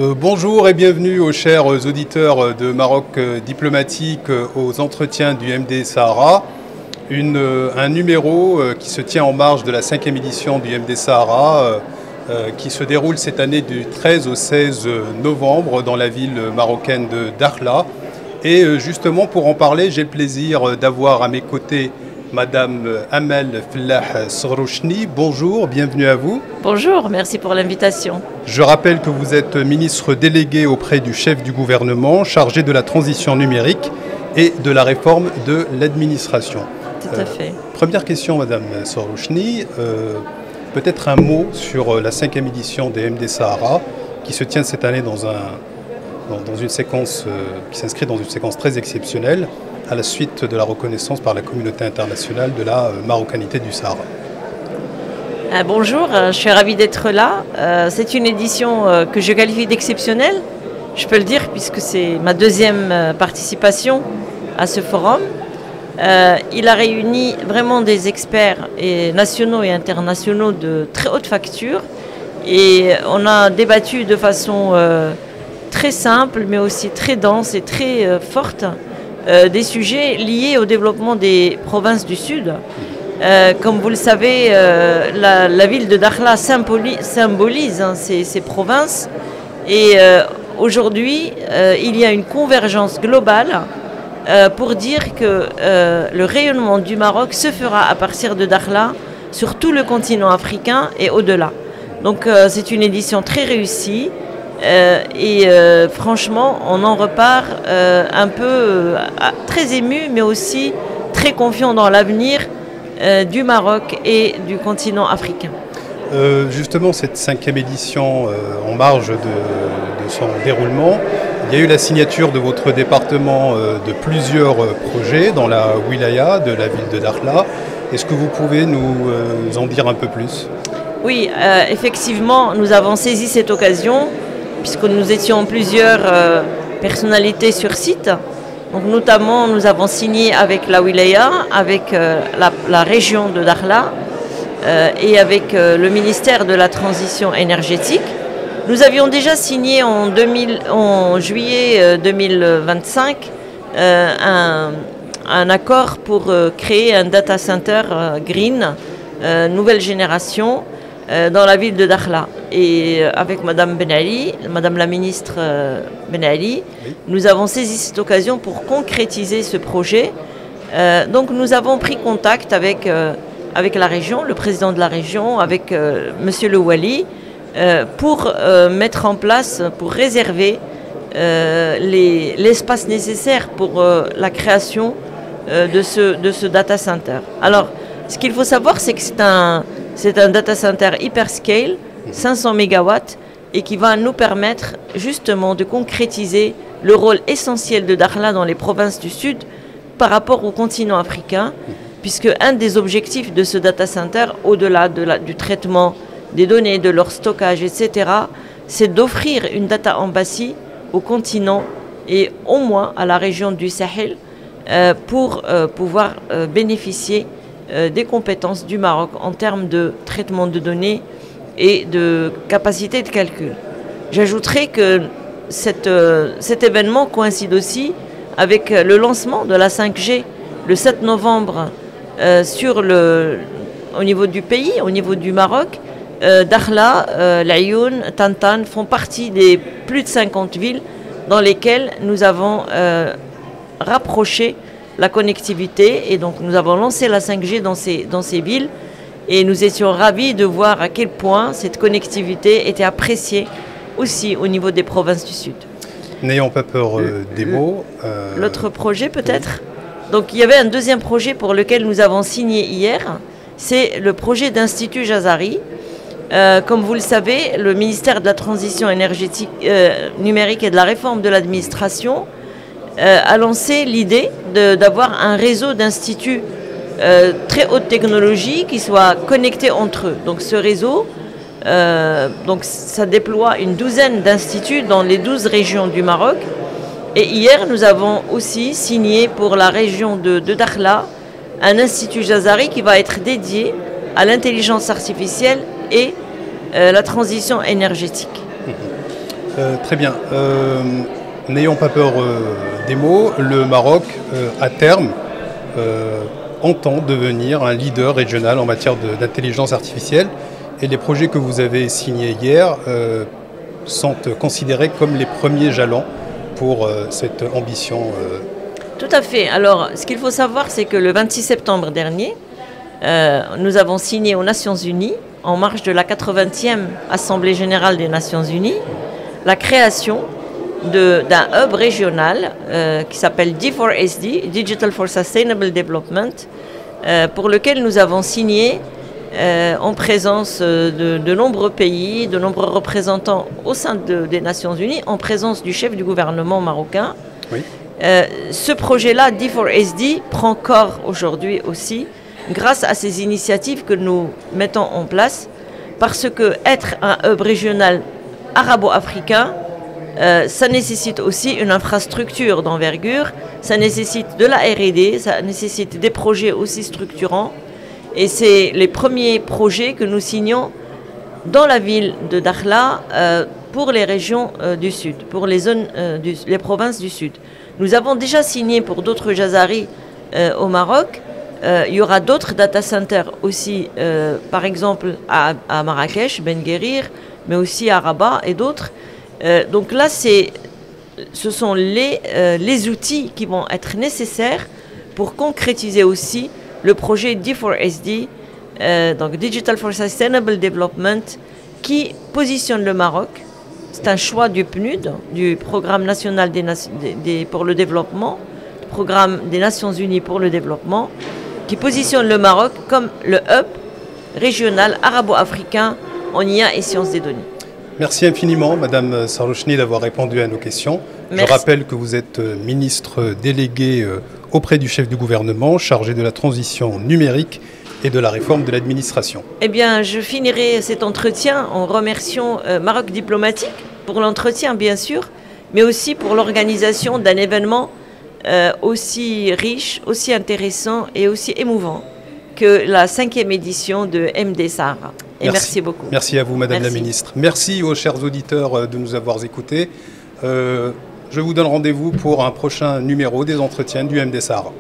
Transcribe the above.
Bonjour et bienvenue aux chers auditeurs de Maroc Diplomatique aux entretiens du MD Sahara. Un numéro qui se tient en marge de la 5e édition du MD Sahara qui se déroule cette année du 13 au 16 novembre dans la ville marocaine de Dakhla. Et justement pour en parler, j'ai le plaisir d'avoir à mes côtés Madame Amel Fellah Srouchni. Bonjour, bienvenue à vous. Bonjour, merci pour l'invitation. Je rappelle que vous êtes ministre délégué auprès du chef du gouvernement, chargé de la transition numérique et de la réforme de l'administration. Tout à fait. Première question, Madame Srouchni. Peut-être un mot sur la 5e édition des MD Sahara qui se tient cette année dans une séquence qui s'inscrit dans une séquence très exceptionnelle à la suite de la reconnaissance par la communauté internationale de la marocanité du Sahara. Bonjour, je suis ravie d'être là. C'est une édition que je qualifie d'exceptionnelle, je peux le dire, puisque c'est ma deuxième participation à ce forum. Il a réuni vraiment des experts nationaux et internationaux de très haute facture et on a débattu de façon très simple mais aussi très dense et très forte des sujets liés au développement des provinces du Sud. Comme vous le savez, la ville de Dakhla symbolise ces provinces et aujourd'hui il y a une convergence globale pour dire que le rayonnement du Maroc se fera à partir de Dakhla sur tout le continent africain et au-delà. Donc c'est une édition très réussie et franchement on en repart un peu très ému mais aussi très confiant dans l'avenir du Maroc et du continent africain. Justement cette 5e édition en marge de son déroulement, il y a eu la signature de votre département de plusieurs projets dans la wilaya de la ville de Dakhla. Est-ce que vous pouvez nous en dire un peu plus? Oui, effectivement, nous avons saisi cette occasion puisque nous étions plusieurs personnalités sur site. Donc, notamment, nous avons signé avec la wilaya, avec la région de Dakhla et avec le ministère de la Transition énergétique. Nous avions déjà signé en juillet 2025 un accord pour créer un data center green, nouvelle génération, dans la ville de Dakhla. Et avec Madame Ben Ali, Madame la ministre Ben Ali, nous avons saisi cette occasion pour concrétiser ce projet. Donc nous avons pris contact avec la région, le président de la région, avec Monsieur le Wali, pour mettre en place, pour réserver l'espace nécessaire pour la création de ce data center. Alors, ce qu'il faut savoir, c'est que c'est un data center hyperscale, 500 MW, et qui va nous permettre justement de concrétiser le rôle essentiel de Dakhla dans les provinces du Sud par rapport au continent africain, puisque un des objectifs de ce data center, au-delà du traitement des données, de leur stockage, etc., c'est d'offrir une data embassy au continent et au moins à la région du Sahel pour pouvoir bénéficier des compétences du Maroc en termes de traitement de données et de capacité de calcul. J'ajouterai que cet événement coïncide aussi avec le lancement de la 5G le 7 novembre au niveau du pays, au niveau du Maroc. Dakhla, Laayoune, Tantan font partie des plus de 50 villes dans lesquelles nous avons rapproché la connectivité et donc nous avons lancé la 5G dans ces villes et nous étions ravis de voir à quel point cette connectivité était appréciée aussi au niveau des provinces du Sud. N'ayons pas peur des mots. L'autre projet peut-être. Donc il y avait un deuxième projet pour lequel nous avons signé hier, c'est le projet d'Institut Jazari. Comme vous le savez, le ministère de la Transition énergétique, numérique et de la réforme de l'administration a lancé l'idée d'avoir un réseau d'instituts très haute technologie qui soient connectés entre eux. Donc ce réseau, ça déploie une douzaine d'instituts dans les 12 régions du Maroc. Et hier, nous avons aussi signé pour la région de Dakhla un institut Jazari qui va être dédié à l'intelligence artificielle et la transition énergétique. Très bien. N'ayons pas peur des mots. Le Maroc, à terme, entend devenir un leader régional en matière d'intelligence artificielle. Et les projets que vous avez signés hier sont considérés comme les premiers jalons pour cette ambition. Tout à fait. Alors, ce qu'il faut savoir, c'est que le 26 septembre dernier, nous avons signé aux Nations Unies, en marge de la 80e Assemblée Générale des Nations Unies, la création d'un hub régional qui s'appelle D4SD, Digital for Sustainable Development, pour lequel nous avons signé en présence de nombreux pays, de nombreux représentants au sein des Nations Unies, en présence du chef du gouvernement marocain. Oui. Ce projet-là, D4SD, prend corps aujourd'hui aussi grâce à ces initiatives que nous mettons en place, parce que être un hub régional arabo-africain, ça nécessite aussi une infrastructure d'envergure, ça nécite de la R&D, ça nécessite des projets aussi structurants. Et c'est les premiers projets que nous signons dans la ville de Dakhla pour les régions du Sud, pour les zones, les provinces du Sud. Nous avons déjà signé pour d'autres Jazari au Maroc. Il y aura d'autres data centers aussi, par exemple à Marrakech, Ben Guerir, mais aussi à Rabat et d'autres. Donc là, ce sont les outils qui vont être nécessaires pour concrétiser aussi le projet D4SD, donc Digital for Sustainable Development, qui positionne le Maroc. C'est un choix du PNUD, du Programme national pour le développement, du Programme des Nations Unies pour le développement, qui positionne le Maroc comme le hub régional arabo-africain en IA et sciences des données. Merci infiniment, Madame Sarlouchny, d'avoir répondu à nos questions. Merci. Je rappelle que vous êtes ministre déléguée auprès du chef du gouvernement, chargé de la transition numérique et de la réforme de l'administration. Eh bien, je finirai cet entretien en remerciant Maroc Diplomatique pour l'entretien, bien sûr, mais aussi pour l'organisation d'un événement aussi riche, aussi intéressant et aussi émouvant que la 5e édition de MD Sahara. Et merci beaucoup. Merci à vous, Madame la Ministre. Merci aux chers auditeurs de nous avoir écoutés. Je vous donne rendez-vous pour un prochain numéro des entretiens du MD Sahara.